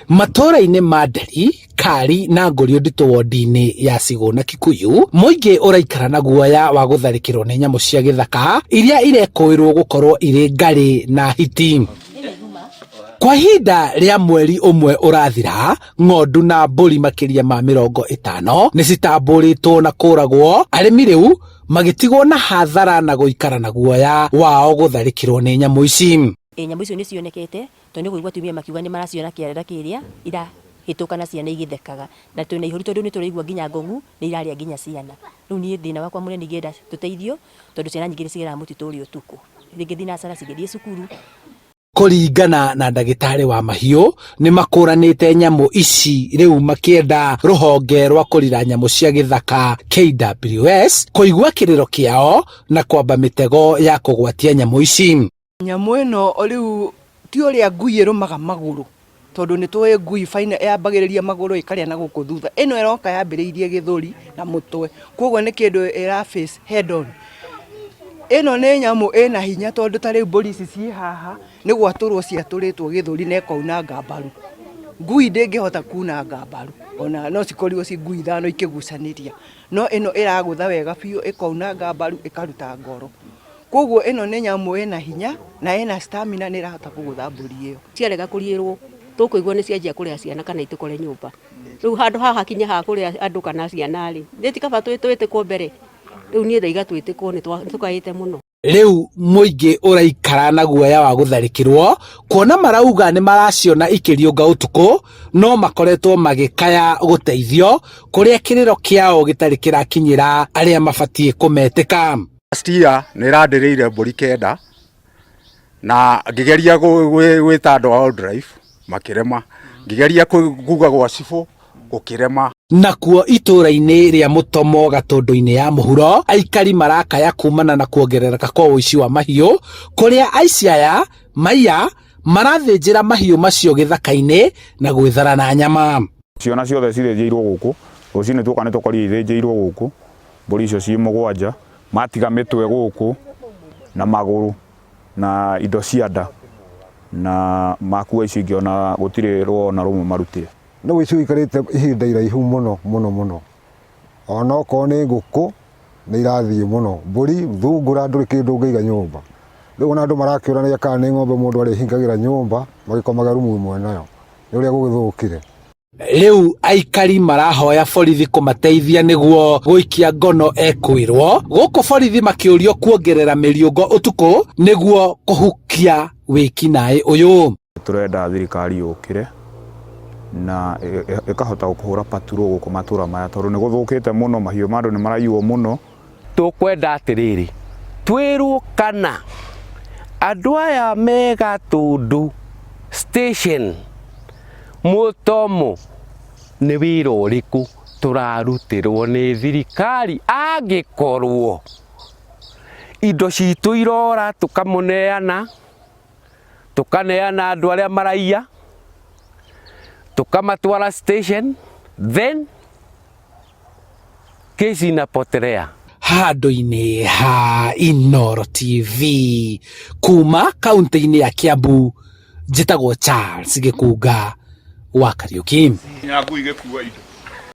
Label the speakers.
Speaker 1: Matũra-inĩ ma Nderi, Kari na Ngũriũ Nditũ wondi-inĩ ya Sigũna Kikuyu, mũingĩ ũraikara na guoya wa gũtharĩkĩrwo nĩ nyamũ cia gĩthaka iria irekũĩrwo gũkorwo irĩ ngarĩ na hiti. Kwa ihinda rĩa mweri ũmwe ũrathira, ng'ondu na mbũri makĩria ma 50 nĩcitambũrĩtwo na kũragwo, arĩmi rĩu magĩtigwo na hathara na gũikara na guoya wao gũtharĩkĩrwo nĩ nyamũ ici.
Speaker 2: Nyamũ icio nĩ cionekete tondũ nĩgũigua atumia makiuga nĩ maraciona kĩarĩra kĩrĩa irahĩtũka na ciana igĩthekaga, na twĩna ihũri tondũ nĩ tũraigua nginya ng'ong'u nĩ irarĩa nginya ciana. Rĩu niĩ thĩna wakwa mũnene ingĩenda tũteithio tondũ ciana nyingĩ nĩ cigeraga mũtitũ ũrĩa ũtukũ, rĩngĩ thinacara cigĩthiĩ cukuru.
Speaker 1: Kũringana na ndagĩtarĩ wa mahiũ, nĩ makũranĩte nyamũ ici rĩu makĩenda rũhonge rwa kũrira nyamũ cia gĩthaka KWS kũigua kĩrĩro kĩao na kwamba mĩtego ya kũgwatia nyamũ ici.
Speaker 3: Nyamũ ĩno rĩu ti ũrĩa ngui ĩrũmaga magũrũ, tondũ nĩ tũĩ ngui faina yambagĩrĩria magũrũ ĩkarĩa na gũkũ thutha. Ĩno ĩroka yambĩrĩirie gĩthũri na mũtwe, koguo nĩ kĩndũ ĩra face head on. Ĩno nĩ nyamũ ĩna hinya tondũ ta rĩu mbũri ici ciĩ haha nĩ gwatũrwo ciatũrĩtwo gĩthũri na ĩkaunanga mbaru. Ngui ndĩngĩhota kunanga mbaru, ona no cikorirwo ci ngui ithano ikĩgucanĩria, no ĩno ĩragũtha wega biũ ĩkaunanga mbaru ĩkaruta ngoro. Koguo ĩno nĩ nyamũ ĩna hinya na ĩna stamina, nĩ ĩrahota kũgũtha mbũri ĩyo.
Speaker 2: Ciarega kũriĩrwo tũkũigua nĩ cianjia kũrĩa ciana kana itũkore nyũmba. Rĩu handũ haha kinya ha kũrĩa andũ kana ciana rĩ, nĩtikaba twĩtĩkwo mbere. Rĩu niĩ ndaiga twĩtĩkwo nĩ tũkaĩte mũno.
Speaker 1: Rĩu mũingĩ ũraikara na guoya wa gũtharĩkĩrwo, kuona marauga nĩ maraciona ikĩriũnga ũtukũ, no makoretwo magĩkaya gũteithio kũrĩa kĩrĩro kĩao gĩtarĩ kĩrakinyĩra arĩa mabatiĩ kũmetĩka.
Speaker 4: Last year nĩ randĩrĩire mbũri 9 na ngĩgeria gwĩta andũ a wildlife makĩrema, ngĩgeria kuga gwa cibũ gũkĩrema.
Speaker 1: Nakuo itũra-inĩ rĩa Mũtomo Gatũndũ-inĩ ya mũhuro, aikari marakaya kumana na kuongerereka kwa ũici wa mahiũ, kũrĩa aici aya maiya marathĩnjĩra mahiũ macio gĩthaka-inĩ na gwĩthara na nyama.
Speaker 5: Ciona ciothe cithĩnjĩirwo gũkũ, rũcinĩ twoka nĩ tũkorire ithĩnjĩirwo gũkũ, mbũri icio ciĩ 7 matiga mĩtwe gũkũ na magũrũ na indo cia nda, na makua icio ingĩ ona gũtirĩ rwona rũmwe marutire.
Speaker 6: Nĩ gũicio ikarĩte ihinda iraihu mũno, ona okorwo nĩ ngũkũ nĩ irathiĩ mũno, mbũri thungura ndũrĩ kĩndũ ũngĩiga nyũmba. Rĩu ona andũ marakĩũrania kana nĩ ng'ombe mũndũ arĩhingagĩra nyũmba magĩkomaga rumu ĩmwe nayo, nĩ ũrĩa gũgĩthũkire.
Speaker 1: Rĩu aikari marahoya borithi kũmateithia nĩguo gũikia ngono ekwĩrwo, gũkũ borithi makĩũrio kuongerera mĩriũngo ũtukũ nĩguo kũhukia wĩkinaĩ ũyũ.
Speaker 5: Tũrenda thirikari yũkĩre na ĩkahota kũhũra paturo gũkũ matũra maya tondũ nĩ gũthũkĩte mũno, mahiũ ma andũ nĩ maraiywo mũno.
Speaker 7: Tũkwenda atĩrĩrĩ, twĩrwo kana andũ aya me Gatũndũ station Mũtomo nĩ wĩra ũrĩkũ tũrarutĩrwo nĩ thirikari, angĩkorwo indo citũ irora tũkamũneana, tũkaneana andũ arĩa maraiya, tukamatwara station, then kesi inapotelea.
Speaker 1: Handũ-inĩ ha Inooro TV kuma kaunti-inĩ ya Kiambu, njĩtagwo Charles Gĩkunga wa Kariũki.